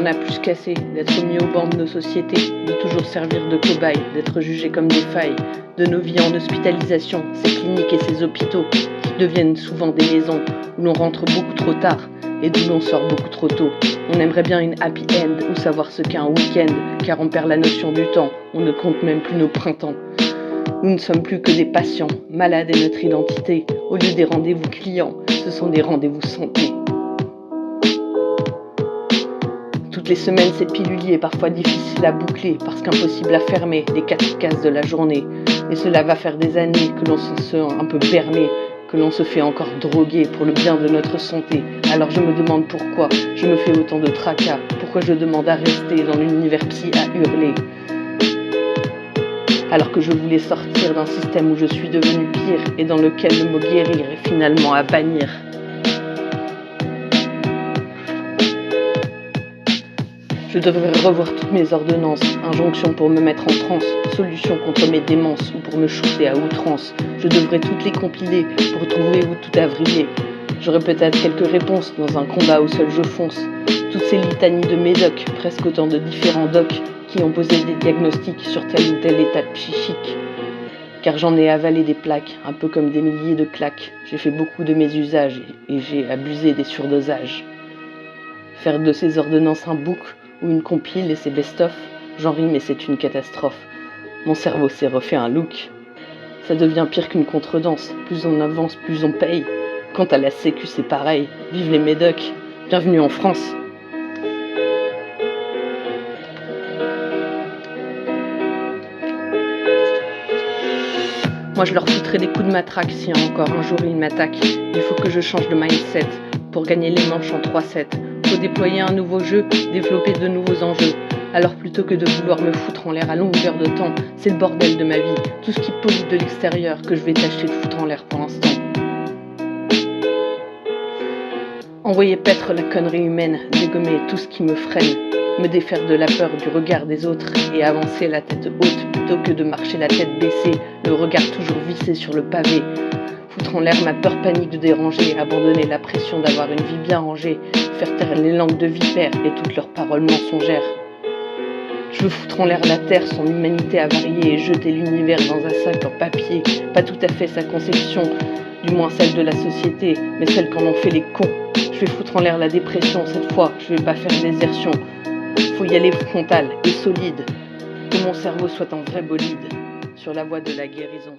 en a plus qu'assez d'être mis au banc de nos sociétés, de toujours servir de cobayes, d'être jugés comme des failles, de nos vies en hospitalisation, ces cliniques et ces hôpitaux qui deviennent souvent des maisons où l'on rentre beaucoup trop tard et d'où l'on sort beaucoup trop tôt. On aimerait bien une happy end ou savoir ce qu'est un week-end, car on perd la notion du temps, on ne compte même plus nos printemps. Nous ne sommes plus que des patients, malades et notre identité, au lieu des rendez-vous clients, ce sont des rendez-vous santé. Toutes les semaines, c'est pilulier, parfois difficile à boucler, parce qu'impossible à fermer les 4 cases de la journée. Et cela va faire des années que l'on se sent un peu berné, que l'on se fait encore droguer pour le bien de notre santé. Alors je me demande pourquoi je me fais autant de tracas, pourquoi je demande à rester dans l'univers psy à hurler. Alors que je voulais sortir d'un système où je suis devenu pire et dans lequel le mot guérir est finalement à bannir. Je devrais revoir toutes mes ordonnances, injonctions pour me mettre en transe, solutions contre mes démences ou pour me shooter à outrance. Je devrais toutes les compiler pour trouver où tout a vrillé. J'aurais peut-être quelques réponses dans un combat où seul je fonce. Toutes ces litanies de médocs, presque autant de différents docs qui ont posé des diagnostics sur tel ou tel état psychique. Car j'en ai avalé des plaques, un peu comme des milliers de claques. J'ai fait beaucoup de mes usages et j'ai abusé des surdosages. Faire de ces ordonnances un book ou une compile et ses best-of, j'en ris mais c'est une catastrophe. Mon cerveau s'est refait un look. Ça devient pire qu'une contredanse, plus on avance, plus on paye. Quant à la sécu c'est pareil, vive les médocs, bienvenue en France. Moi je leur foutrais des coups de matraque si encore un jour ils m'attaquent. Il faut que je change de mindset pour gagner les manches en 3-7. Faut déployer un nouveau jeu, développer de nouveaux enjeux. Alors plutôt que de vouloir me foutre en l'air à longueur de temps, c'est le bordel de ma vie, tout ce qui pollue de l'extérieur que je vais tâcher de foutre en l'air pour l'instant. Envoyer paître la connerie humaine, dégommer tout ce qui me freine, me défaire de la peur du regard des autres et avancer la tête haute plutôt que de marcher la tête baissée, le regard toujours vissé sur le pavé. Foutre en l'air ma peur panique de déranger, abandonner la pression d'avoir une vie bien rangée, faire taire les langues de vipères et toutes leurs paroles mensongères. Je veux foutre en l'air la terre, son humanité avariée et jeter l'univers dans un sac en papier, pas tout à fait sa conception, du moins celle de la société, mais celle qu'en ont fait les cons. Je vais foutre en l'air la dépression, cette fois, je vais pas faire désertion. Faut y aller frontal et solide, que mon cerveau soit en vrai bolide, sur la voie de la guérison.